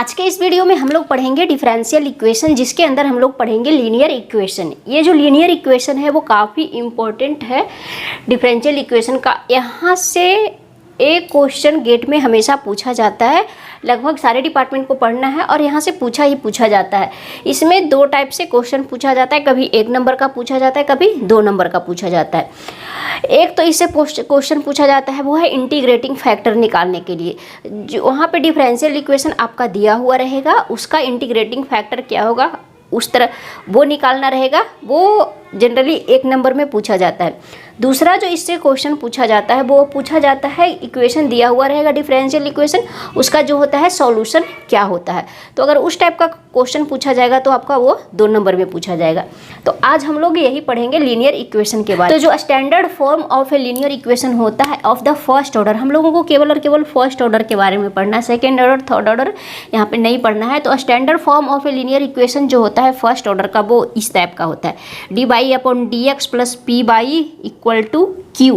आज के इस वीडियो में हम लोग पढ़ेंगे डिफरेंशियल इक्वेशन, जिसके अंदर हम लोग पढ़ेंगे लीनियर इक्वेशन। ये जो लीनियर इक्वेशन है वो काफ़ी इम्पोर्टेंट है डिफरेंशियल इक्वेशन का। यहाँ से एक क्वेश्चन गेट में हमेशा पूछा जाता है, लगभग सारे डिपार्टमेंट को पढ़ना है और यहाँ से पूछा ही पूछा जाता है। इसमें दो टाइप से क्वेश्चन पूछा जाता है, कभी 1 नंबर का पूछा जाता है, कभी 2 नंबर का पूछा जाता है। एक तो इससे क्वेश्चन पूछा जाता है वो है इंटीग्रेटिंग फैक्टर निकालने के लिए। जो वहाँ पे डिफरेंशियल इक्वेशन आपका दिया हुआ रहेगा, उसका इंटीग्रेटिंग फैक्टर क्या होगा उस तरह वो निकालना रहेगा। वो जनरली 1 नंबर में पूछा जाता है। दूसरा जो इससे क्वेश्चन पूछा जाता है वो पूछा जाता है, इक्वेशन दिया हुआ रहेगा डिफरेंशियल इक्वेशन, उसका जो होता है सॉल्यूशन क्या होता है। तो अगर उस टाइप का क्वेश्चन पूछा जाएगा तो आपका वो 2 नंबर में पूछा जाएगा। तो आज हम लोग यही पढ़ेंगे लीनियर इक्वेशन के बाद। तो जो standard form of a linear equation होता है ऑफ द फर्स्ट ऑर्डर, हम लोगों को केवल और केवल फर्स्ट ऑर्डर के बारे में पढ़ना है, सेकेंड ऑर्डर थर्ड ऑर्डर यहाँ पे नहीं पढ़ना है। तो standard form of a linear equation जो होता है फर्स्ट ऑर्डर का, वो इस टाइप का होता है, dy/dx + p/= q।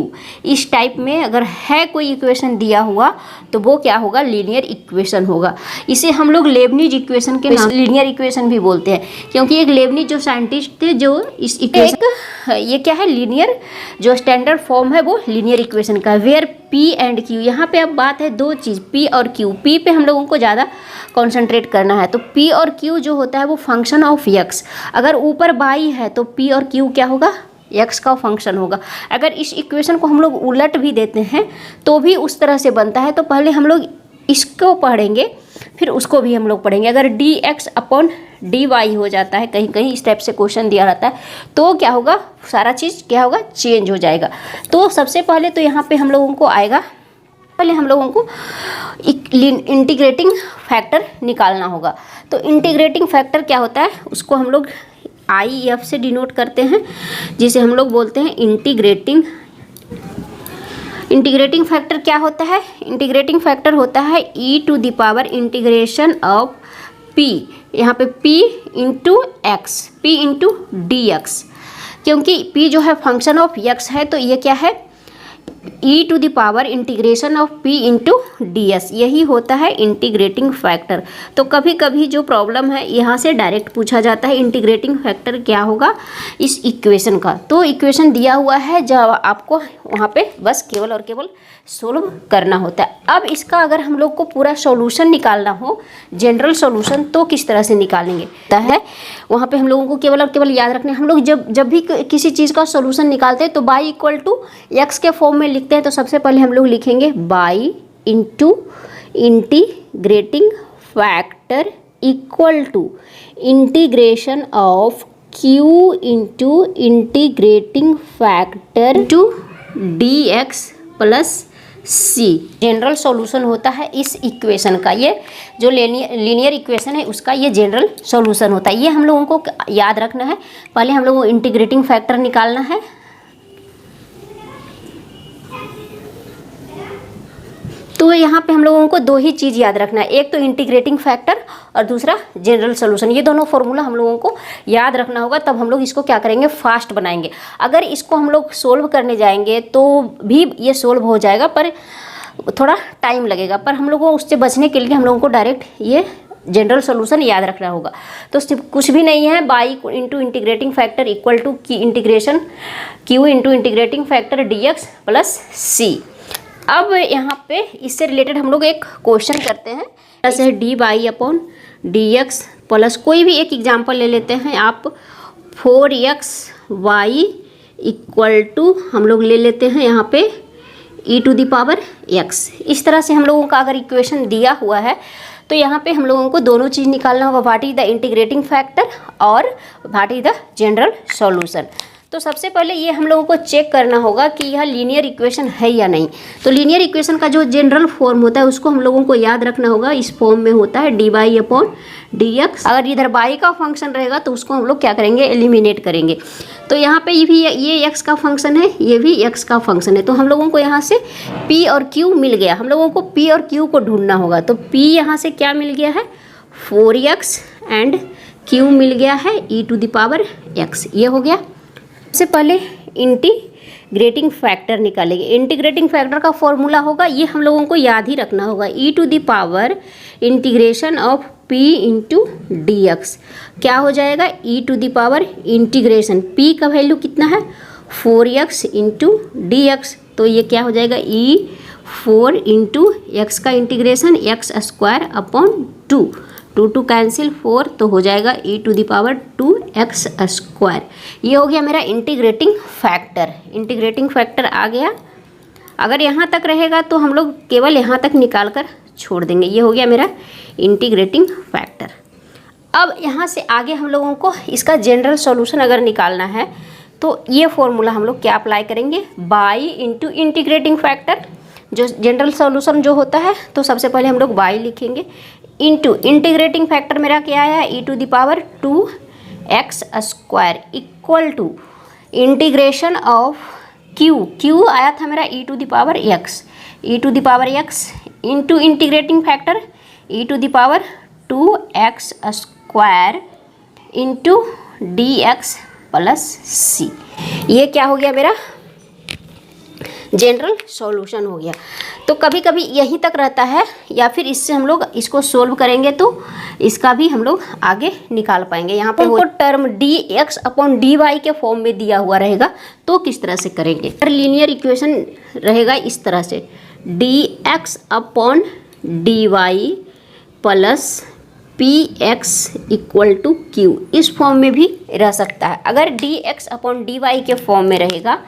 इस टाइप में अगर है कोई इक्वेशन दिया हुआ तो वो क्या होगा, लीनियर इक्वेशन होगा। इसे हम लोग लेबनिज इक्वेशन के नाम लीनियर इक्वेशन भी बोलते हैं, क्योंकि एक लेबनिज जो साइंटिस्ट थे जो इस इक्वेशन ये क्या है, लीनियर जो स्टैंडर्ड फॉर्म है वो लीनियर इक्वेशन का, वेयर p एंड q। यहाँ पे अब बात है दो चीज़, p और q। p पे हम लोगों को ज़्यादा कॉन्सेंट्रेट करना है। तो p और q जो होता है वो फंक्शन ऑफ x। अगर ऊपर बाई है तो p और q क्या होगा, x का फंक्शन होगा। अगर इस इक्वेशन को हम लोग उलट भी देते हैं तो भी उस तरह से बनता है। तो पहले हम लोग इसको पढ़ेंगे फिर उसको भी हम लोग पढ़ेंगे। अगर dx/dy हो जाता है, कहीं कहीं इस टाइप से क्वेश्चन दिया रहता है, तो क्या होगा, सारा चीज़ क्या होगा, चेंज हो जाएगा। तो सबसे पहले तो यहाँ पे हम लोगों को आएगा, पहले हम लोगों को इंटीग्रेटिंग फैक्टर निकालना होगा। तो इंटीग्रेटिंग फैक्टर क्या होता है, उसको हम लोग IF से डिनोट करते हैं, जिसे हम लोग बोलते हैं इंटीग्रेटिंग फैक्टर। क्या होता है, इंटीग्रेटिंग फैक्टर होता है e⁻∫ ऑफ p, यहाँ पे p × x, p × dx। क्योंकि p जो है फंक्शन ऑफ x है तो ये क्या है, e⁻∫ ऑफ p × ds, यही होता है इंटीग्रेटिंग फैक्टर। तो कभी कभी जो प्रॉब्लम है यहाँ से डायरेक्ट पूछा जाता है इंटीग्रेटिंग फैक्टर क्या होगा इस इक्वेशन का। तो इक्वेशन दिया हुआ है, जब आपको वहाँ पे बस केवल और केवल सोल्व करना होता है। अब इसका अगर हम लोग को पूरा सॉल्यूशन निकालना हो, जनरल सॉल्यूशन, तो किस तरह से निकालेंगे है वहाँ पे हम लोगों को केवल और केवल याद रखने, हम लोग जब भी किसी चीज़ का सॉल्यूशन निकालते हैं तो y = x के फॉर्म में लिखते हैं। तो सबसे पहले हम लोग लिखेंगे y × integrating factor = integration of q × integrating factor × dx + c। General solution होता है इस इक्वेशन का, ये जो लीनियर इक्वेशन है उसका ये जनरल सॉल्यूशन होता है। ये हम लोगों को याद रखना है। पहले हम लोगों को इंटीग्रेटिंग फैक्टर निकालना है। तो यहाँ पे हम लोगों को 2 ही चीज़ याद रखना है, एक तो इंटीग्रेटिंग फैक्टर और दूसरा जनरल सॉल्यूशन। ये दोनों फॉर्मूला हम लोगों को याद रखना होगा, तब हम लोग इसको क्या करेंगे, फास्ट बनाएंगे। अगर इसको हम लोग सोल्व करने जाएंगे तो भी ये सोल्व हो जाएगा, पर थोड़ा टाइम लगेगा। पर हम लोगों को उससे बचने के लिए हम लोगों को डायरेक्ट ये जनरल सॉल्यूशन याद रखना होगा। तो कुछ भी नहीं है, y × integrating factor = integration q × integrating factor dx + c। अब यहाँ पे इससे रिलेटेड हम लोग एक क्वेश्चन करते हैं, जैसे dy/dx प्लस कोई भी एक एग्जांपल ले लेते हैं आप, 4xy = हम लोग ले लेते हैं यहाँ पे e⁻x। इस तरह से हम लोगों का अगर इक्वेशन दिया हुआ है तो यहाँ पे हम लोगों को दोनों चीज़ निकालना होगा, what is the integrating factor और what is the general solution. तो सबसे पहले ये हम लोगों को चेक करना होगा कि यह लीनियर इक्वेशन है या नहीं। तो लीनियर इक्वेशन का जो जनरल फॉर्म होता है उसको हम लोगों को याद रखना होगा। इस फॉर्म में होता है dy/dx। अगर इधर y का फंक्शन रहेगा तो उसको हम लोग क्या करेंगे, एलिमिनेट करेंगे। तो यहाँ पे ये x का फंक्शन है, ये भी x का फंक्शन है। तो हम लोगों को यहाँ से p और q मिल गया, हम लोगों को p और q को ढूंढना होगा। तो p यहाँ से क्या मिल गया है, 4x एंड q मिल गया है e⁻x। ये हो गया। सबसे पहले इंटीग्रेटिंग फैक्टर निकालेंगे। इंटीग्रेटिंग फैक्टर का फॉर्मूला होगा, ये हम लोगों को याद ही रखना होगा, e to the power integration of p into d x. क्या हो जाएगा, e to the power integration, p का वैल्यू कितना है 4x इंटू डी एक्स, तो ये क्या हो जाएगा ई 4 इंटू एक्स का integration x square upon 2, 2 2 cancel 4, तो हो जाएगा e to the power 2x square. ये हो गया मेरा इंटीग्रेटिंग फैक्टर। इंटीग्रेटिंग फैक्टर आ गया। अगर यहाँ तक रहेगा तो हम लोग केवल यहाँ तक निकाल कर छोड़ देंगे। ये हो गया मेरा इंटीग्रेटिंग फैक्टर। अब यहाँ से आगे हम लोगों को इसका जनरल सॉल्यूशन अगर निकालना है तो ये फॉर्मूला हम लोग क्या अप्लाई करेंगे, बाई इंटू इंटीग्रेटिंग फैक्टर। जो जनरल सॉल्यूशन जो होता है तो सबसे पहले हम लोग बाई लिखेंगे, इंटू इंटीग्रेटिंग फैक्टर मेरा क्या आया, e to the power 2x square equal to integration of Q आया था मेरा e to the power x, e to the power x into integrating factor e to the power 2x square into d x plus C. ये क्या हो गया मेरा general solution हो गया। तो कभी कभी यहीं तक रहता है या फिर इससे हम लोग इसको सोल्व करेंगे तो इसका भी हम लोग आगे निकाल पाएंगे। यहाँ पे term D X upon D Y के फॉर्म में दिया हुआ रहेगा तो किस तरह से करेंगे, लीनियर इक्वेशन रहेगा इस तरह से, D X upon D Y plus P X equal to Q, इस फॉर्म में भी रह सकता है। अगर D X upon D Y के फॉर्म में रहेगा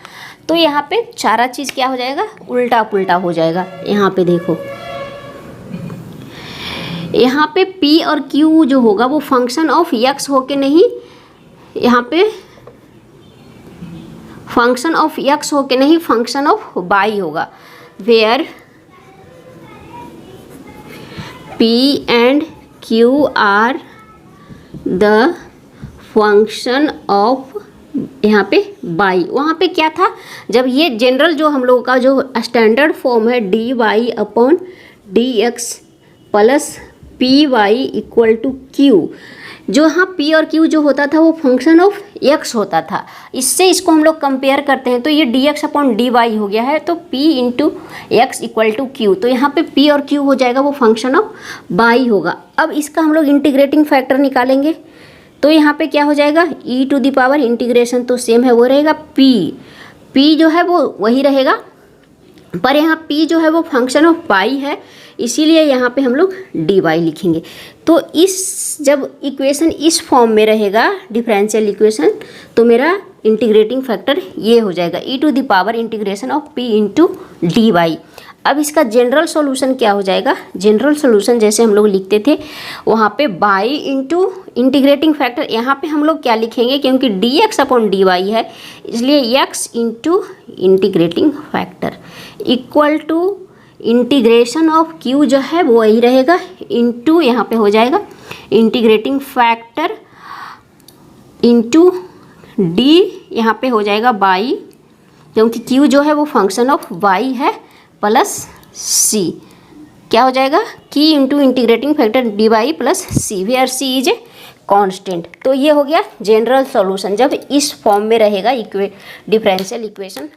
तो यहाँ पे सारा चीज़ क्या हो जाएगा, उल्टा पुल्टा हो जाएगा। यहाँ पे देखो, यहाँ पे p और q जो होगा वो फंक्शन ऑफ x हो के नहीं, यहाँ पे फंक्शन ऑफ x हो के नहीं, फंक्शन ऑफ y होगा, where p and q are the function of यहाँ पे बाई। वहाँ पे क्या था, जब ये जनरल जो हम लोगों का जो स्टैंडर्ड फॉर्म है D Y upon D x plus P Y equal to Q, जो हाँ पी और क्यू जो होता था वो फंक्शन ऑफ एक्स होता था, इससे इसको हम लोग कंपेयर करते हैं तो ये D X upon D Y हो गया है, तो P into X equal to Q, तो यहाँ पे पी और क्यू हो जाएगा वो फंक्शन ऑफ बाई होगा। अब इसका हम लोग इंटीग्रेटिंग फैक्टर निकालेंगे तो यहाँ पे क्या हो जाएगा, e to the power integration तो सेम है वो रहेगा, पी जो है वो वही रहेगा, पर यहाँ पी जो है वो फंक्शन ऑफ पाई है, इसीलिए यहाँ पे हम लोग डी वाई लिखेंगे। तो इस जब इक्वेशन इस फॉर्म में रहेगा डिफरेंशियल इक्वेशन तो मेरा इंटीग्रेटिंग फैक्टर ये हो जाएगा e to the power integration of P into d y. अब इसका जनरल सॉल्यूशन क्या हो जाएगा, जनरल सॉल्यूशन जैसे हम लोग लिखते थे वहाँ पे बाई इंटू इंटीग्रेटिंग फैक्टर, यहाँ पे हम लोग क्या लिखेंगे, क्योंकि D X upon D Y है इसलिए X into integrating factor equal to integration of Q जो है वो वही रहेगा इंटू यहाँ पे हो जाएगा इंटीग्रेटिंग फैक्टर इंटू डी, यहाँ पे हो जाएगा बाई, क्योंकि क्यू जो है वो फंक्शन ऑफ वाई है, प्लस सी, क्या हो जाएगा की into integrating factor D Y plus C, where C is a constant. तो ये हो गया जनरल सॉल्यूशन जब इस फॉर्म में रहेगा डिफरेंशियल इक्वेशन।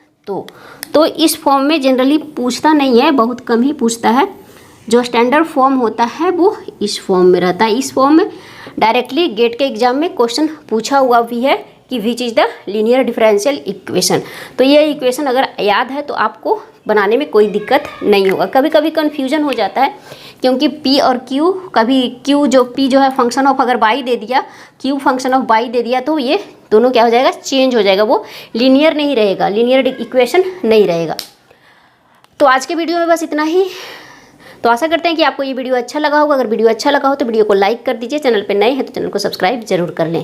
तो इस फॉर्म में जनरली पूछता नहीं है, बहुत कम ही पूछता है, जो स्टैंडर्ड फॉर्म होता है वो इस फॉर्म में रहता है। इस फॉर्म में डायरेक्टली गेट के एग्जाम में क्वेश्चन पूछा हुआ भी है कि which is the linear differential equation. तो ये इक्वेशन अगर याद है तो आपको बनाने में कोई दिक्कत नहीं होगा। कभी कभी कन्फ्यूजन हो जाता है क्योंकि p और q, कभी q जो p जो है फंक्शन ऑफ अगर y दे दिया, q फंक्शन ऑफ y दे दिया तो ये दोनों क्या हो जाएगा, चेंज हो जाएगा, वो लीनियर नहीं रहेगा, लीनियर इक्वेशन नहीं रहेगा। तो आज के वीडियो में बस इतना ही। तो आशा करते हैं कि आपको ये वीडियो अच्छा लगा होगा। अगर वीडियो अच्छा लगा हो तो वीडियो को लाइक कर दीजिए, चैनल पर नए हैं तो चैनल को सब्सक्राइब जरूर कर लें।